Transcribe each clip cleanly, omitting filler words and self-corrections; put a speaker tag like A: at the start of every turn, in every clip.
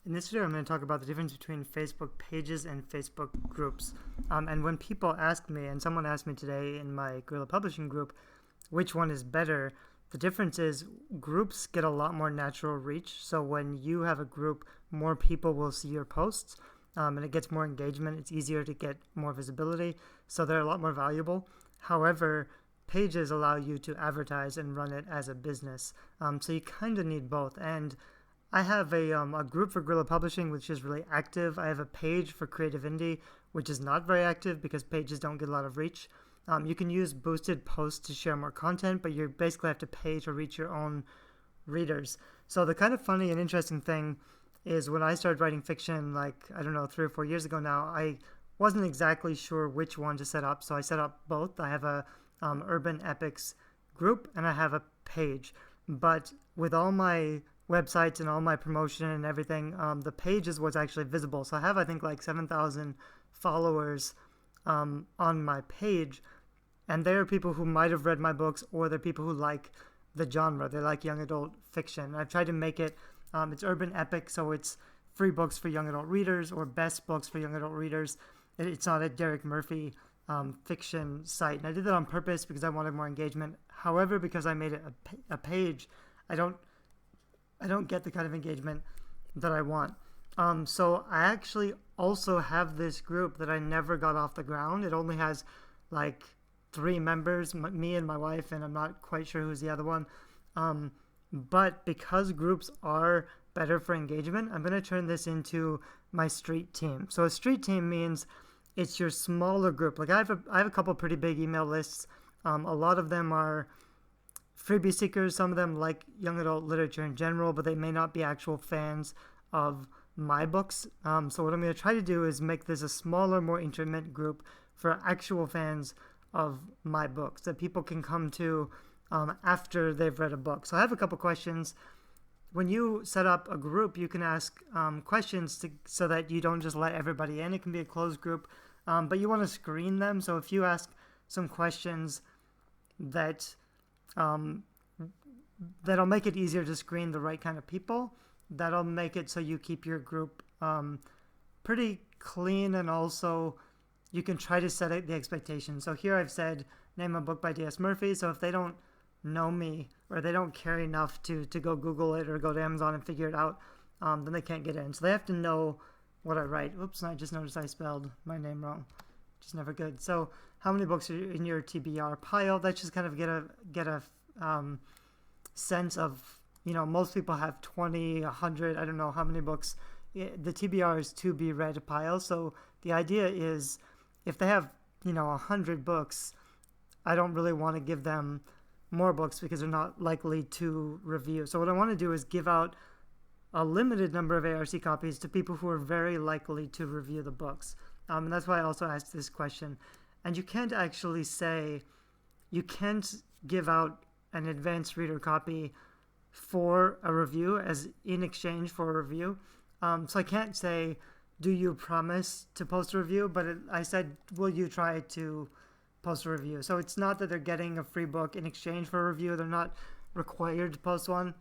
A: In this video, I'm going to talk about the difference between Facebook pages and Facebook groups. And when people ask me, and someone asked me today in my Guerrilla Publishing group, which one is better, the difference is groups get a lot more natural reach. So when you have a group, more people will see your posts, and it gets more engagement. It's easier to get more visibility. So they're a lot more valuable. However, pages allow you to advertise and run it as a business. So you kind of need both. And I have a group for Guerrilla Publishing, which is really active. I have a page for Creative Indie, which is not very active because pages don't get a lot of reach. You can use boosted posts to share more content, but you basically have to pay to reach your own readers. So the kind of funny and interesting thing is when I started writing fiction, like, I don't know, 3 or 4 years ago now, I wasn't exactly sure which one to set up. So I set up both. I have a urban epics group and I have a page. But with all my websites and all my promotion and everything, the page is what's actually visible. So I have, I think, like 7,000 followers on my page, and they're people who might have read my books, or they're people who like the genre. They like young adult fiction. I've tried to make it, it's urban epic, so it's free books for young adult readers or best books for young adult readers. It's not a Derek Murphy fiction site, and I did that on purpose because I wanted more engagement. However, because I made it a page, I don't get the kind of engagement that I want. So I actually also have this group that I never got off the ground. It only has like 3 members, me and my wife, and I'm not quite sure who's the other one. But because groups are better for engagement, I'm going to turn this into my street team. So a street team means it's your smaller group. Like I have a couple pretty big email lists. A lot of them are freebie seekers. Some of them like young adult literature in general, but they may not be actual fans of my books. So what I'm going to try to do is make this a smaller, more intimate group for actual fans of my books that people can come to after they've read a book. So I have a couple questions. When you set up a group, you can ask questions so that you don't just let everybody in. It can be a closed group, but you want to screen them. So if you ask some questions that that'll make it easier to screen the right kind of people. That'll make it so you keep your group pretty clean, and also you can try to set the expectations. So here I've said, name a book by D.S. Murphy. So if they don't know me or they don't care enough to go Google it or go to Amazon and figure it out, then they can't get in. So they have to know what I write. Oops, I just noticed I spelled my name wrong. Which is never good. So how many books are in your TBR pile? That's just kind of get a sense of, most people have 20, 100, I don't know how many books. The TBR is to be read pile. So the idea is if they have, 100 books, I don't really want to give them more books because they're not likely to review. So what I want to do is give out a limited number of ARC copies to people who are very likely to review the books. And that's why I also asked this question. And you can't actually say, you can't give out an advanced reader copy for a review as in exchange for a review. So I can't say, do you promise to post a review? But I said, will you try to post a review? So it's not that they're getting a free book in exchange for a review. They're not required to post one.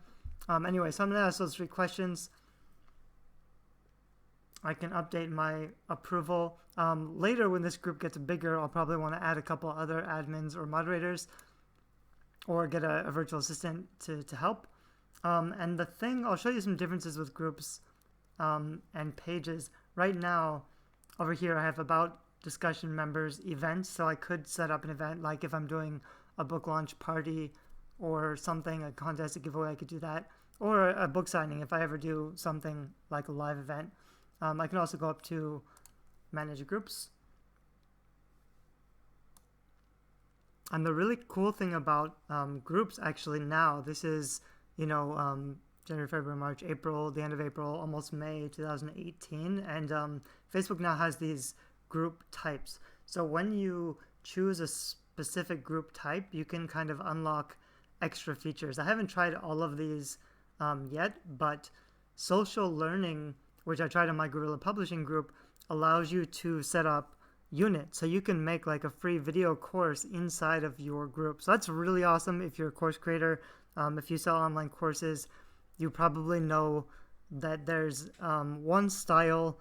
A: Anyway, so I'm going to ask those 3 questions. I can update my approval. Later, when this group gets bigger, I'll probably want to add a couple other admins or moderators, or get a virtual assistant to help. And the thing, I'll show you some differences with groups and pages. Right now, over here, I have about discussion members events. So I could set up an event, like if I'm doing a book launch party or something, a contest, a giveaway, I could do that. Or a book signing if I ever do something like a live event. I can also go up to manage groups. And the really cool thing about groups actually now, this is, January, February, March, April, the end of April, almost May 2018. And Facebook now has these group types. So when you choose a specific group type, you can kind of unlock extra features. I haven't tried all of these yet, but social learning, which I tried on my Guerrilla Publishing group, allows you to set up units. So you can make like a free video course inside of your group. So that's really awesome if you're a course creator. If you sell online courses, you probably know that there's one style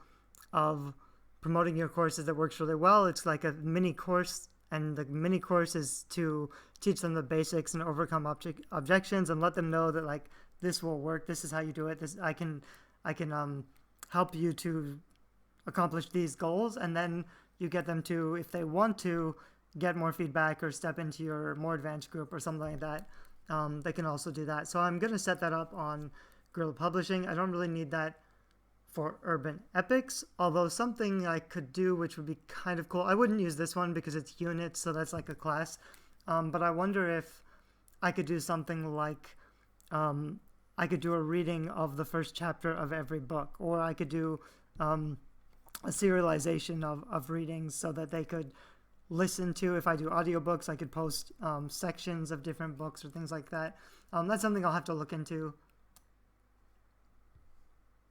A: of promoting your courses that works really well. It's like a mini course, and the mini course is to teach them the basics and overcome objections and let them know that like this will work. This is how you do it. This I can help you to accomplish these goals, and then you get them to, if they want to get more feedback or step into your more advanced group or something like that, they can also do that. So I'm going to set that up on Guerrilla Publishing. I don't really need that for Urban Epics, although something I could do, which would be kind of cool. I wouldn't use this one because it's units, so that's like a class. But I wonder if I could do something like I could do a reading of the first chapter of every book, or I could do a serialization of readings so that they could listen to. If I do audiobooks, I could post sections of different books or things like that. That's something I'll have to look into.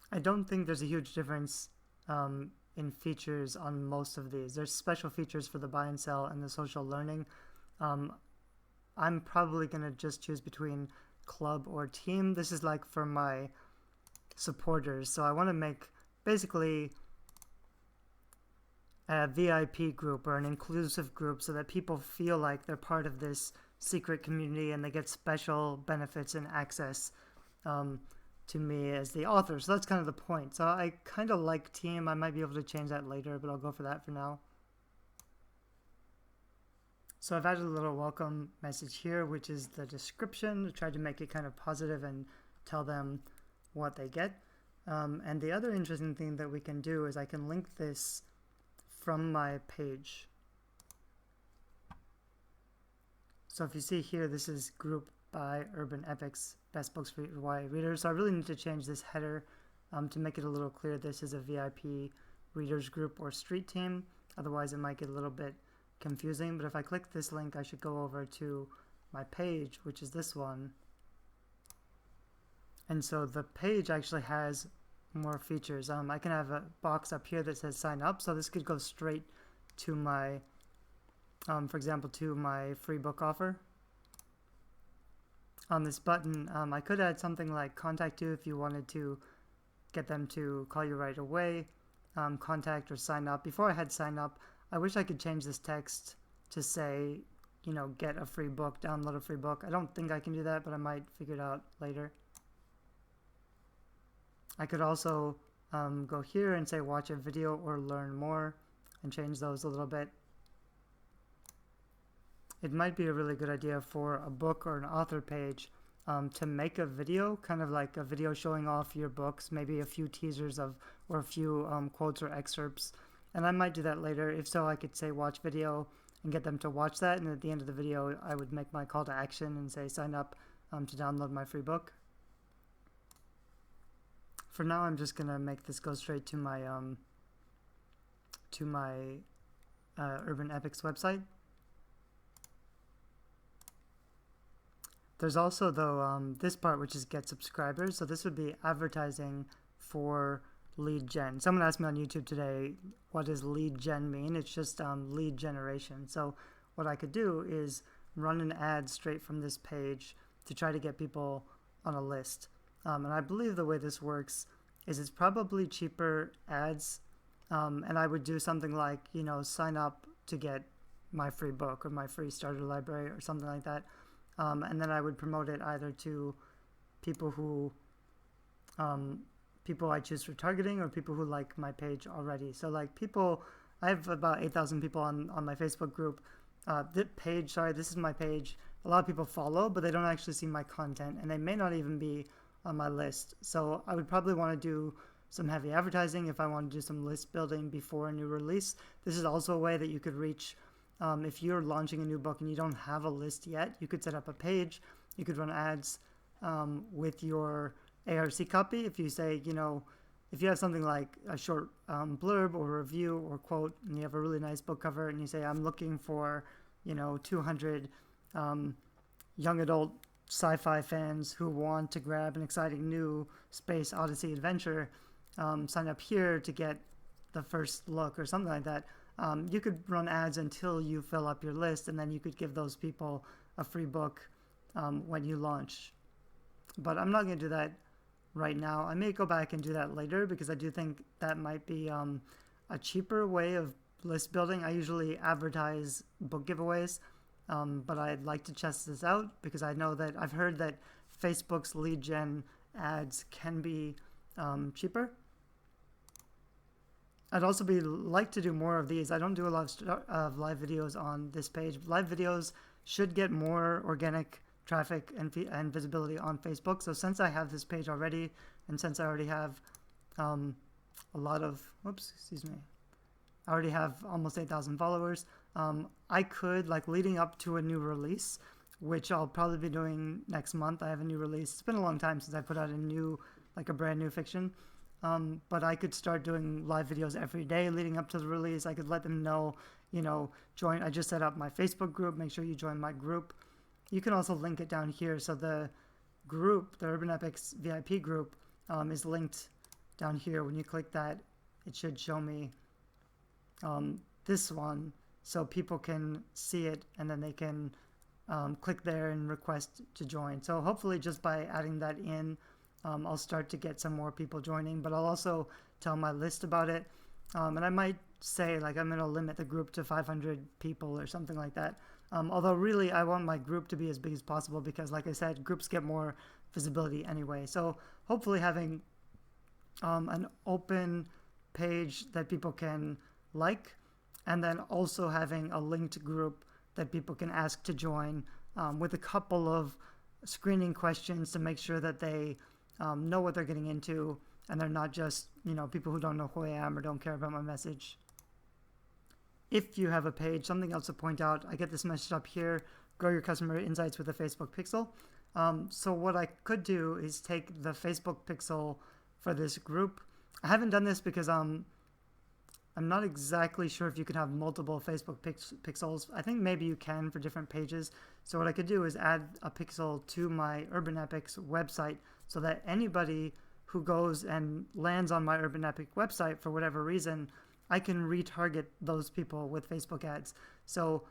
A: I don't think there's a huge difference in features on most of these. There's special features for the buy and sell and the social learning. I'm probably going to just choose between club or team. This is like for my supporters. So I want to make basically a VIP group or an inclusive group so that people feel like they're part of this secret community and they get special benefits and access to me as the author. So that's kind of the point. So I kind of like team. I might be able to change that later, but I'll go for that for now. So I've added a little welcome message here, which is the description. I tried to make it kind of positive and tell them what they get. And the other interesting thing that we can do is I can link this from my page. So if you see here, this is group by Urban Epics, best books for YA readers. So I really need to change this header to make it a little clear. This is a VIP readers group or street team. Otherwise it might get a little bit confusing. But if I click this link, I should go over to my page, which is this one. And so the page actually has more features. I can have a box up here that says sign up. So this could go straight to my, for example, to my free book offer. On this button, I could add something like contact you if you wanted to get them to call you right away, contact or sign up. Before I had sign up, I wish I could change this text to say, you know, get a free book, download a free book. I don't think I can do that, but I might figure it out later. I could also go here and say watch a video or learn more and change those a little bit. It might be a really good idea for a book or an author page to make a video, kind of like a video showing off your books, maybe a few teasers of, or a few quotes or excerpts. And I might do that later. If so, I could say watch video and get them to watch that. And at the end of the video, I would make my call to action and say sign up to download my free book. For now, I'm just going to make this go straight to my Urban Epics website. There's also, though, this part, which is get subscribers. So this would be advertising for lead gen. Someone asked me on YouTube today, what does lead gen mean? It's just lead generation. So what I could do is run an ad straight from this page to try to get people on a list. And I believe the way this works is it's probably cheaper ads. And I would do something like, you know, sign up to get my free book or my free starter library or something like that. And then I would promote it either to people who, people I choose for targeting or people who like my page already. So like people, I have about 8,000 people on my Facebook group. This is my page. A lot of people follow, but they don't actually see my content and they may not even be on my list. So I would probably want to do some heavy advertising if I want to do some list building before a new release. This is also a way that you could reach if you're launching a new book and you don't have a list yet. You could set up a page. You could run ads with your ARC copy. If you say, you know, if you have something like a short blurb or review or quote, and you have a really nice book cover, and you say, I'm looking for, you know, 200 young adult sci-fi fans who want to grab an exciting new space odyssey adventure, sign up here to get the first look or something like that. You could run ads until you fill up your list, and then you could give those people a free book when you launch. But I'm not going to do that right now. I may go back and do that later because I do think that might be a cheaper way of list building. I usually advertise book giveaways, but I'd like to test this out because I know that I've heard that Facebook's lead gen ads can be cheaper. I'd also like to do more of these. I don't do a lot of live videos on this page. Live videos should get more organic traffic and visibility on Facebook. So since I have this page already, and since I already have a lot of, I already have almost 8,000 followers, I could, like leading up to a new release, which I'll probably be doing next month. I have a new release. It's been a long time since I put out a brand new fiction. But I could start doing live videos every day leading up to the release. I could let them know, join. I just set up my Facebook group. Make sure you join my group. You can also link it down here. So the group, the Urban Epics VIP group, is linked down here. When you click that, it should show me this one so people can see it and then they can click there and request to join. So hopefully just by adding that in, I'll start to get some more people joining, but I'll also tell my list about it. And I might say like I'm going to limit the group to 500 people or something like that. Although really I want my group to be as big as possible because like I said, groups get more visibility anyway. So hopefully having an open page that people can like, and then also having a linked group that people can ask to join with a couple of screening questions to make sure that they know what they're getting into and they're not just, people who don't know who I am or don't care about my message. If you have a page, something else to point out, I get this message up here, grow your customer insights with a Facebook pixel. So what I could do is take the Facebook pixel for this group. I haven't done this because I'm not exactly sure if you can have multiple Facebook pixels. I think maybe you can for different pages. So what I could do is add a pixel to my Urban Epics website so that anybody who goes and lands on my Urban Epic website for whatever reason, I can retarget those people with Facebook ads. So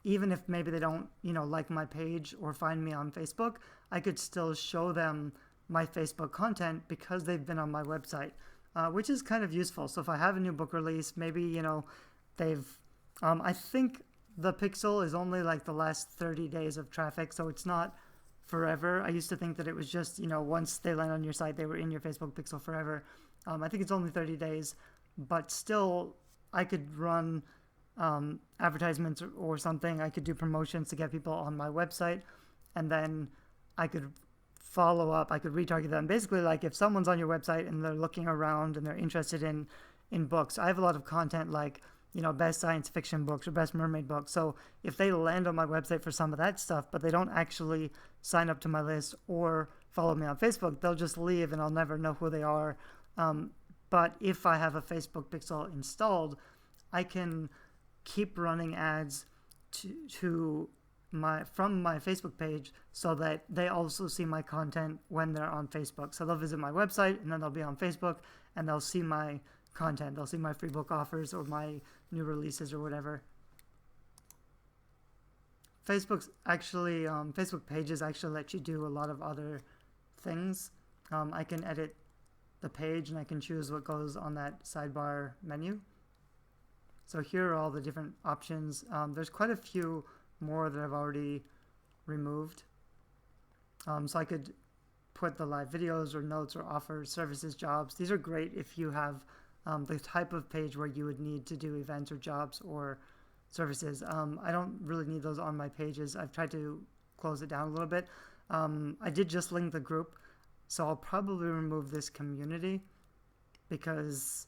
A: even if maybe they don't, like my page or find me on Facebook, I could still show them my Facebook content because they've been on my website, which is kind of useful. So if I have a new book release, maybe, they've, I think the pixel is only like the last 30 days of traffic, so it's not forever. I used to think that it was just, once they land on your site, they were in your Facebook pixel forever. I think it's only 30 days, but still I could run advertisements or something. I could do promotions to get people on my website, and then I could follow up. I could retarget them. Basically, like if someone's on your website and they're looking around and they're interested in books, I have a lot of content like, best science fiction books or best mermaid books. So if they land on my website for some of that stuff, but they don't actually sign up to my list or follow me on Facebook, they'll just leave and I'll never know who they are. But if I have a Facebook pixel installed, I can keep running ads from my Facebook page so that they also see my content when they're on Facebook. So they'll visit my website and then they'll be on Facebook and they'll see my content. They'll see my free book offers or my new releases or whatever. Facebook pages actually let you do a lot of other things. I can edit the page and I can choose what goes on that sidebar menu. So here are all the different options. There's quite a few more that I've already removed. So I could put the live videos or notes or offers, services, jobs. These are great if you have the type of page where you would need to do events or jobs or services. I don't really need those on my pages. I've tried to close it down a little bit. I did just link the group, so I'll probably remove this community because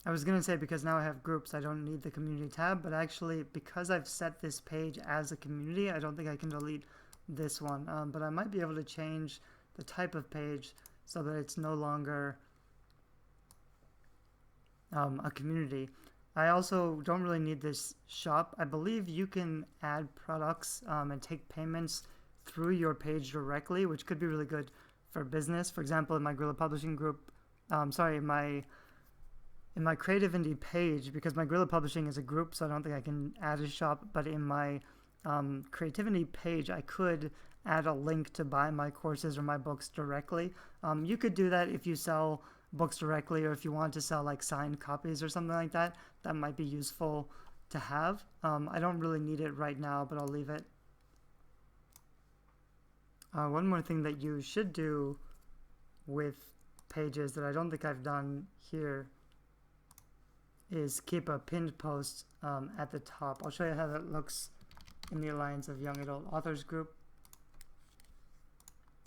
A: I was going to say because now I have groups, I don't need the community tab, but actually because I've set this page as a community, I don't think I can delete this one. But I might be able to change the type of page so that it's no longer a community. I also don't really need this shop. I believe you can add products and take payments through your page directly, which could be really good for business. For example, in my Guerrilla Publishing group, in my Creative Indie page, because my Guerrilla Publishing is a group, so I don't think I can add a shop, but in my Creativity page, I could add a link to buy my courses or my books directly. You could do that if you sell books directly, or if you want to sell like signed copies or something like that. That might be useful to have. I don't really need it right now, but I'll leave it. One more thing that you should do with pages that I don't think I've done here is keep a pinned post at the top. I'll show you how that looks in the Alliance of Young Adult Authors group.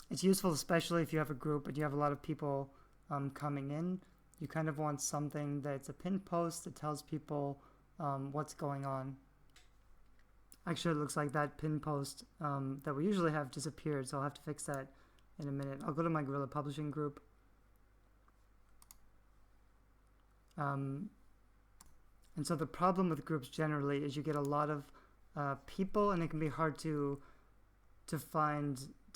A: It's useful especially if you have a group and you have a lot of people coming in. You kind of want something that's a pinned post that tells people what's going on. Actually, it looks like that pinned post that we usually have disappeared, so I'll have to fix that in a minute. I'll go to my Guerrilla Publishing group. And so the problem with groups generally is you get a lot of people, and it can be hard to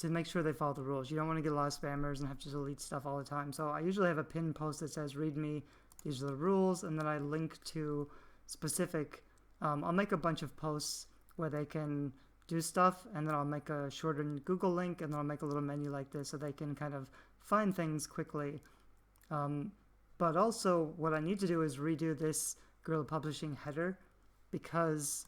A: make sure they follow the rules. You don't want to get a lot of spammers and have to delete stuff all the time. So I usually have a pinned post that says, read me, these are the rules, and then I link to specific, I'll make a bunch of posts where they can do stuff, and then I'll make a shortened Google link, and then I'll make a little menu like this so they can kind of find things quickly. But also what I need to do is redo this Guerrilla Publishing header, because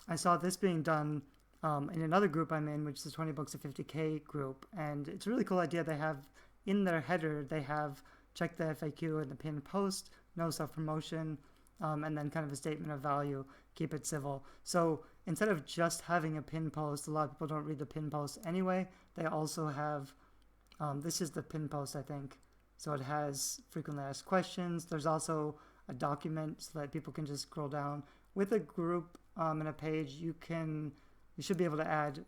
A: I saw this being done in another group I'm in, which is the 20 Books to 50K group, and it's a really cool idea. They have in their header, they have check the FAQ and the pinned post, no self-promotion, and then kind of a statement of value, keep it civil. So instead of just having a pinned post, a lot of people don't read the pinned post anyway. They also have, this is the pinned post, I think. So it has frequently asked questions. There's also a document so that people can just scroll down. With a group and a page, you should be able to add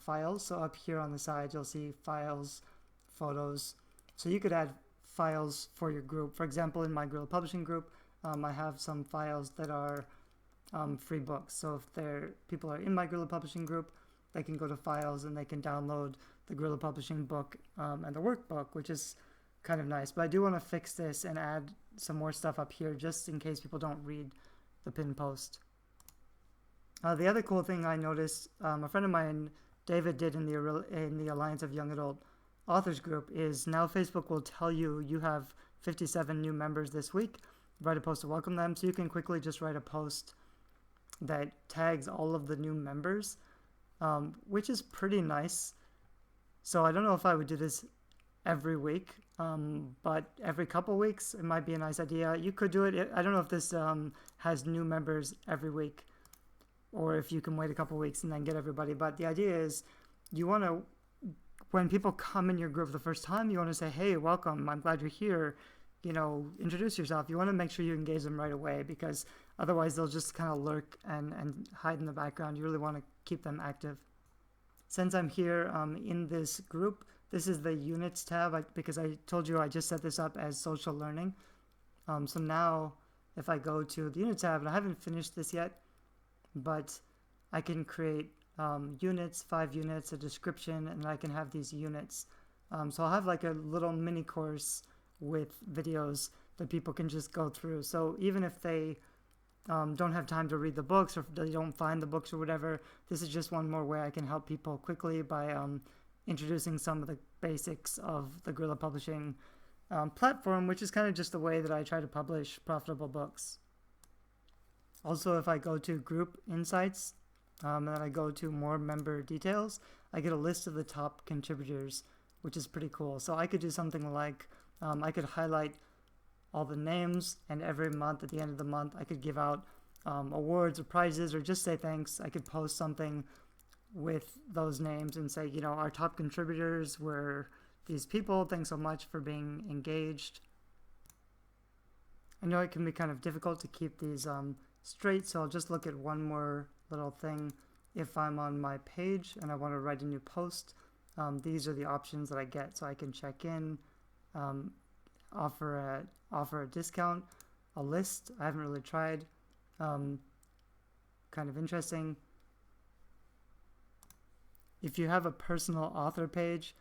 A: files. So up here on the side, you'll see files, photos. So you could add files for your group. For example, in my Guerrilla Publishing group, I have some files that are free books. So if people are in my Guerrilla Publishing group, they can go to files and they can download the Guerrilla Publishing book and the workbook, which is kind of nice. But I do want to fix this and add some more stuff up here just in case people don't read the pinned post. The other cool thing I noticed, a friend of mine, David, did in the Alliance of Young Adult Authors group, is now Facebook will tell you you have 57 new members this week. Write a post to welcome them, so you can quickly just write a post that tags all of the new members, which is pretty nice. So I don't know if I would do this every week, but every couple weeks it might be a nice idea. You could do it. I don't know if this has new members every week, or if you can wait a couple weeks and then get everybody. But the idea is you want to, when people come in your group the first time, you want to say, hey, welcome, I'm glad you're here. You know, introduce yourself. You want to make sure you engage them right away, because otherwise they'll just kind of lurk and hide in the background. You really want to keep them active. Since I'm here in this group, this is the units tab, because I told you I just set this up as social learning. So now if I go to the units tab, and I haven't finished this yet, but I can create units, 5 units, a description, and I can have these units. So I'll have like a little mini course with videos that people can just go through. So even if they don't have time to read the books, or if they don't find the books or whatever, this is just one more way I can help people quickly by introducing some of the basics of the Guerrilla Publishing platform, which is kind of just the way that I try to publish profitable books. Also, if I go to Group Insights and then I go to More Member Details, I get a list of the top contributors, which is pretty cool. So I could do something like I could highlight all the names, and every month at the end of the month I could give out awards or prizes, or just say thanks. I could post something with those names and say, you know, our top contributors were these people. Thanks so much for being engaged. I know it can be kind of difficult to keep these straight, so I'll just look at one more little thing. If I'm on my page and I want to write a new post, these are the options that I get. So I can check in, offer a discount, a list. I haven't really tried. Kind of interesting. If you have a personal author page,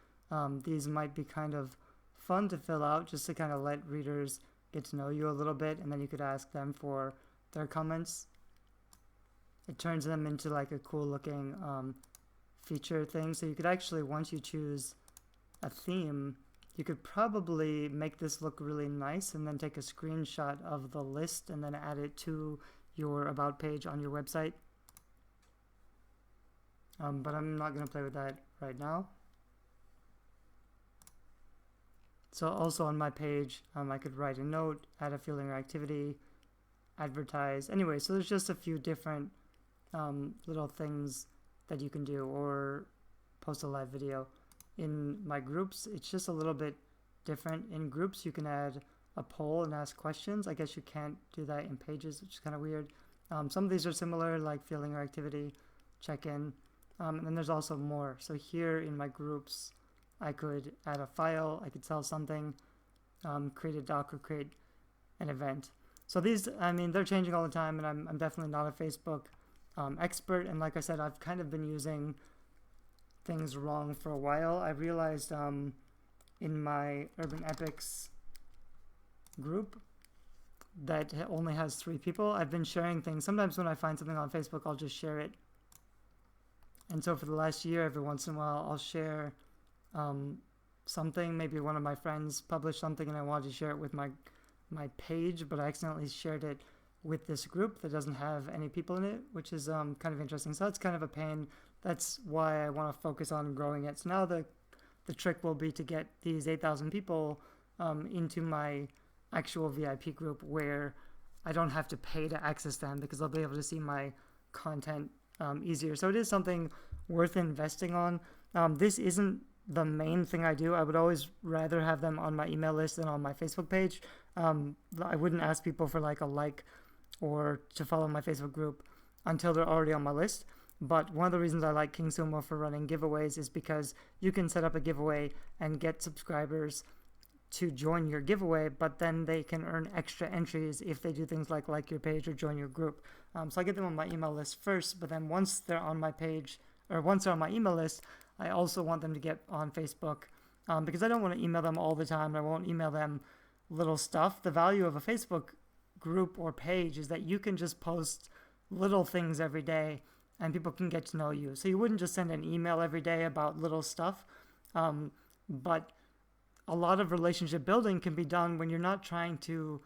A: these might be kind of fun to fill out, just to kind of let readers get to know you a little bit, and then you could ask them for their comments. It turns them into like a cool looking feature thing. So you could actually, once you choose a theme, you could probably make this look really nice and then take a screenshot of the list and then add it to your about page on your website. But I'm not going to play with that right now. So also on my page, I could write a note, add a feeling or activity, advertise. Anyway, so there's just a few different little things that you can do, or post a live video. In my groups, it's just a little bit different. In groups, you can add a poll and ask questions. I guess you can't do that in pages, which is kind of weird. Some of these are similar, like feeling or activity, check-in, and then there's also more. So here in my groups, I could add a file, I could sell something, create a doc, or create an event. So these, I mean, they're changing all the time, and I'm definitely not a Facebook expert. And like I said, I've kind of been using things wrong for a while. I realized in my Urban Epics group that only has 3 people, I've been sharing things. Sometimes when I find something on Facebook, I'll just share it. And so for the last year, every once in a while, I'll share something. Maybe one of my friends published something and I wanted to share it with my page, but I accidentally shared it with this group that doesn't have any people in it, which is kind of interesting. So that's kind of a pain. That's why I want to focus on growing it. So now the trick will be to get these 8,000 people into my actual VIP group where I don't have to pay to access them, because they'll be able to see my content easier. So it is something worth investing on. This isn't the main thing I do. I would always rather have them on my email list than on my Facebook page. I wouldn't ask people for like a like or to follow my Facebook group until they're already on my list. But one of the reasons I like King Sumo for running giveaways is because you can set up a giveaway and get subscribers to join your giveaway, but then they can earn extra entries if they do things like your page or join your group. So I get them on my email list first, but then once they're on my page, or once they're on my email list, I also want them to get on Facebook, because I don't want to email them all the time. I won't email them little stuff. The value of a Facebook group or page is that you can just post little things every day and people can get to know you. So you wouldn't just send an email every day about little stuff, but a lot of relationship building can be done when you're not trying to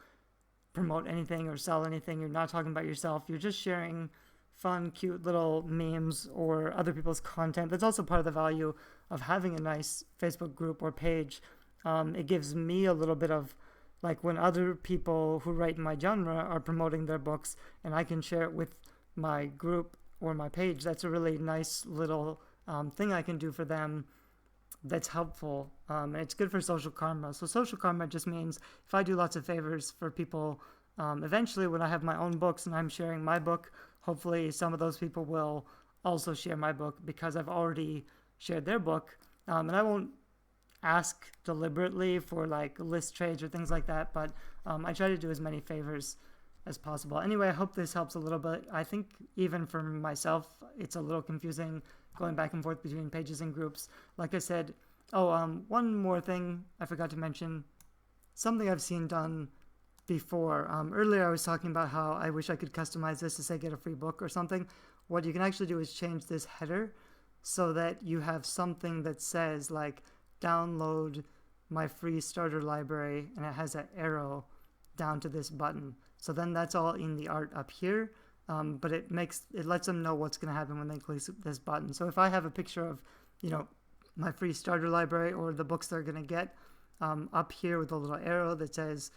A: promote anything or sell anything. You're not talking about yourself. You're just sharing fun, cute little memes or other people's content. That's also part of the value of having a nice Facebook group or page. It gives me a little bit of, like, when other people who write in my genre are promoting their books and I can share it with my group or my page, that's a really nice little thing I can do for them that's helpful. It's good for social karma. So social karma just means if I do lots of favors for people, eventually when I have my own books and I'm sharing my book, hopefully some of those people will also share my book because I've already shared their book. And I won't ask deliberately for like list trades or things like that, but I try to do as many favors as possible. Anyway, I hope this helps a little bit. I think even for myself, it's a little confusing going back and forth between pages and groups. Like I said, one more thing I forgot to mention, something I've seen done before. Earlier I was talking about how I wish I could customize this to say get a free book or something. What you can actually do is change this header so that you have something that says like download my free starter library, and it has an arrow down to this button. So then that's all in the art up here, but it lets them know what's going to happen when they click this button. So if I have a picture of, my free starter library or the books they're going to get up here with a little arrow that says,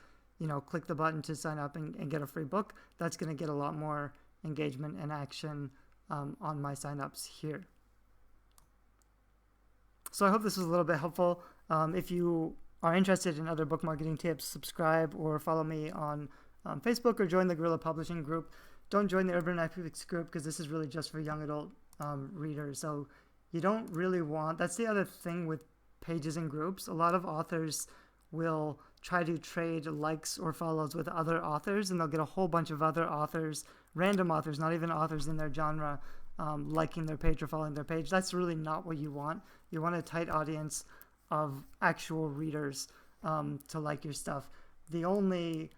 A: click the button to sign up and get a free book, that's going to get a lot more engagement and action on my signups here. So I hope this was a little bit helpful. If you are interested in other book marketing tips, subscribe or follow me on Facebook or join the Guerrilla Publishing group. Don't join the Urban Epics group because this is really just for young adult readers. So you don't really want, that's the other thing with pages and groups. A lot of authors will try to trade likes or follows with other authors, and they'll get a whole bunch of other authors, random authors, not even authors in their genre, liking their page or following their page. That's really not what you want. You want a tight audience of actual readers to like your stuff. The only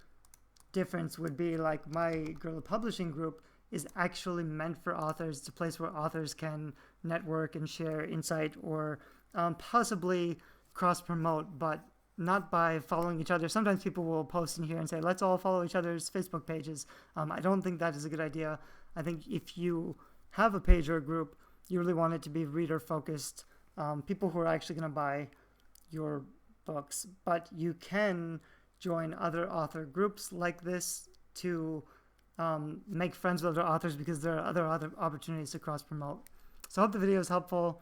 A: difference would be like my Guerrilla Publishing group is actually meant for authors. It's a place where authors can network and share insight, or possibly cross-promote, but not by following each other. Sometimes people will post in here and say, let's all follow each other's Facebook pages. I don't think that is a good idea. I think if you have a page or a group, you really want it to be reader focused, people who are actually going to buy your books. But you can join other author groups like this to make friends with other authors, because there are other opportunities to cross promote. So I hope the video is helpful.